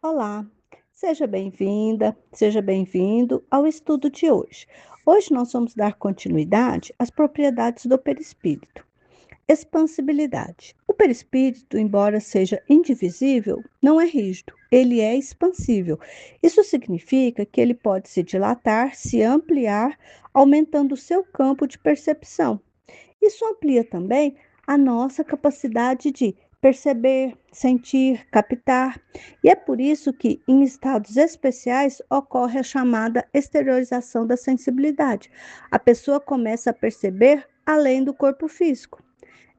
Olá, seja bem-vinda, seja bem-vindo ao estudo de hoje. Hoje nós vamos dar continuidade às propriedades do perispírito. Expansibilidade. O perispírito, embora seja indivisível, não é rígido, ele é expansível. Isso significa que ele pode se dilatar, se ampliar, aumentando o seu campo de percepção. Isso amplia também a nossa capacidade de perceber, sentir, captar, e é por isso que, em estados especiais, ocorre a chamada exteriorização da sensibilidade. A pessoa começa a perceber além do corpo físico.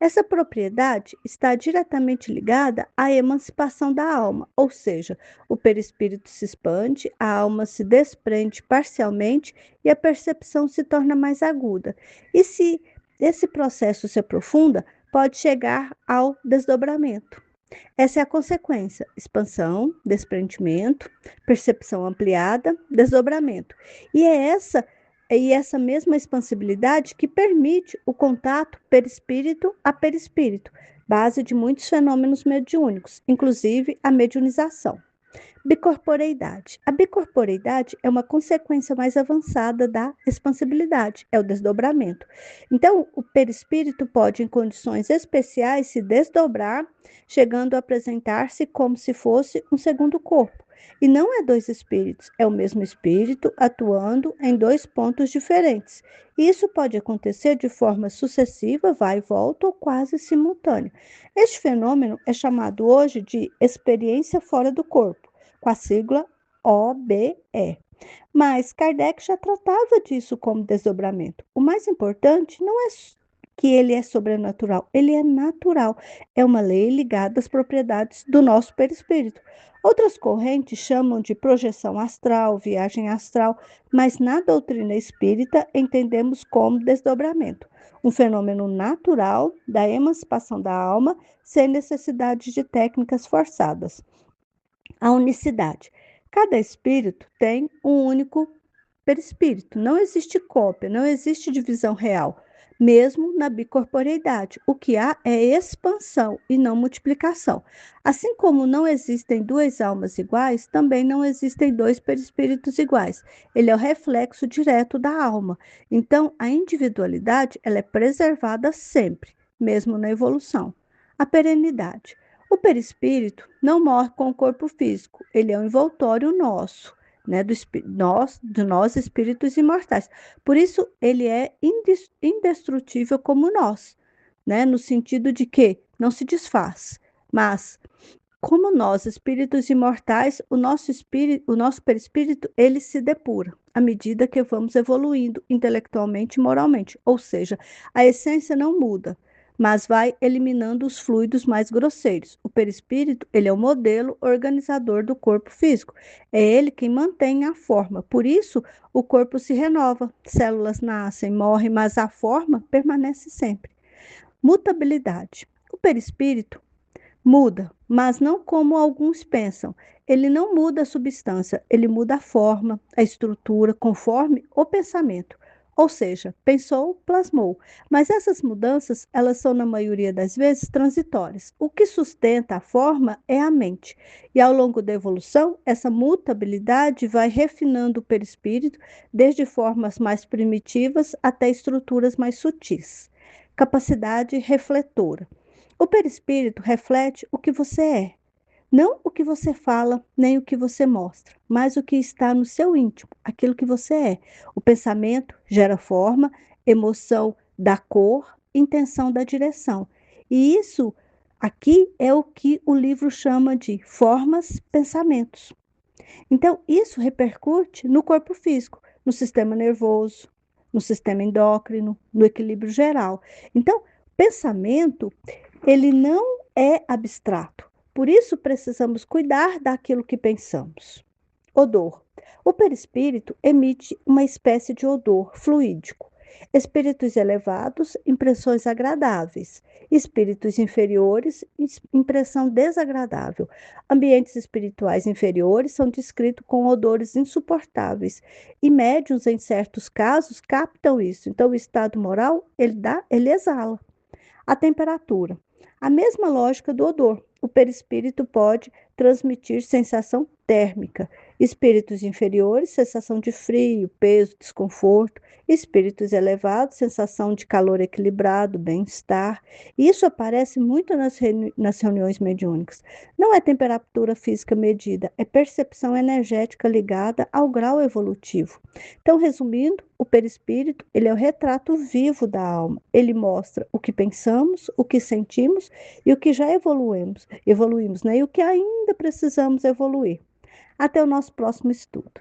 Essa propriedade está diretamente ligada à emancipação da alma, ou seja, o perispírito se expande, a alma se desprende parcialmente e a percepção se torna mais aguda. E se esse processo se aprofunda, pode chegar ao desdobramento. Essa é a consequência: expansão, desprendimento, percepção ampliada, desdobramento. E essa mesma expansibilidade que permite o contato perispírito a perispírito, base de muitos fenômenos mediúnicos, inclusive a mediunização. Bicorporeidade. A bicorporeidade é uma consequência mais avançada da expansibilidade, é o desdobramento. Então, o perispírito pode, em condições especiais, se desdobrar, chegando a apresentar-se como se fosse um segundo corpo. E não é dois espíritos, é o mesmo espírito atuando em dois pontos diferentes. Isso pode acontecer de forma sucessiva, vai e volta ou quase simultânea. Este fenômeno é chamado hoje de experiência fora do corpo, com a sigla OBE. Mas Kardec já tratava disso como desdobramento. O mais importante não é que ele é sobrenatural, ele é natural. É uma lei ligada às propriedades do nosso perispírito. Outras correntes chamam de projeção astral, viagem astral, mas na doutrina espírita entendemos como desdobramento, um fenômeno natural da emancipação da alma sem necessidade de técnicas forçadas. A unicidade. Cada espírito tem um único perispírito. Não existe cópia, não existe divisão real, mesmo na bicorporeidade. O que há é expansão e não multiplicação. Assim como não existem duas almas iguais, também não existem dois perispíritos iguais. Ele é o reflexo direto da alma. Então, a individualidade ela é preservada sempre, mesmo na evolução. A perenidade. O perispírito não morre com o corpo físico, ele é um envoltório nosso, né, de nós espíritos imortais. Por isso, ele é indestrutível como nós, né, no sentido de que não se desfaz. Mas, como nós, espíritos imortais, o nosso perispírito, ele se depura à medida que vamos evoluindo intelectualmente e moralmente. Ou seja, a essência não muda, mas vai eliminando os fluidos mais grosseiros. O perispírito, ele é o modelo organizador do corpo físico. É ele quem mantém a forma. Por isso, o corpo se renova, células nascem, morrem, mas a forma permanece sempre. Mutabilidade. O perispírito muda, mas não como alguns pensam. Ele não muda a substância, ele muda a forma, a estrutura, conforme o pensamento. Ou seja, pensou, plasmou. Mas essas mudanças, elas são, na maioria das vezes, transitórias. O que sustenta a forma é a mente. E ao longo da evolução, essa mutabilidade vai refinando o perispírito, desde formas mais primitivas até estruturas mais sutis. Capacidade refletora. O perispírito reflete o que você é, não o que você fala, nem o que você mostra, mas o que está no seu íntimo, aquilo que você é. O pensamento gera forma, emoção dá cor, intenção dá direção. E isso aqui é o que o livro chama de formas, pensamentos. Então, isso repercute no corpo físico, no sistema nervoso, no sistema endócrino, no equilíbrio geral. Então, pensamento ele não é abstrato. Por isso, precisamos cuidar daquilo que pensamos. Odor. O perispírito emite uma espécie de odor fluídico. Espíritos elevados, impressões agradáveis. Espíritos inferiores, impressão desagradável. Ambientes espirituais inferiores são descritos com odores insuportáveis. E médiuns, em certos casos, captam isso. Então, o estado moral, ele exala. A temperatura. A mesma lógica do odor. O O perispírito pode transmitir sensação térmica. Espíritos inferiores, sensação de frio, peso, desconforto. Espíritos elevados, sensação de calor equilibrado, bem-estar. Isso aparece muito nas reuniões mediúnicas. Não é temperatura física medida, é percepção energética ligada ao grau evolutivo. Então, resumindo, o perispírito, ele é o retrato vivo da alma. Ele mostra o que pensamos, o que sentimos e o que já evoluímos, né? E o que ainda precisamos evoluir. Até o nosso próximo estudo.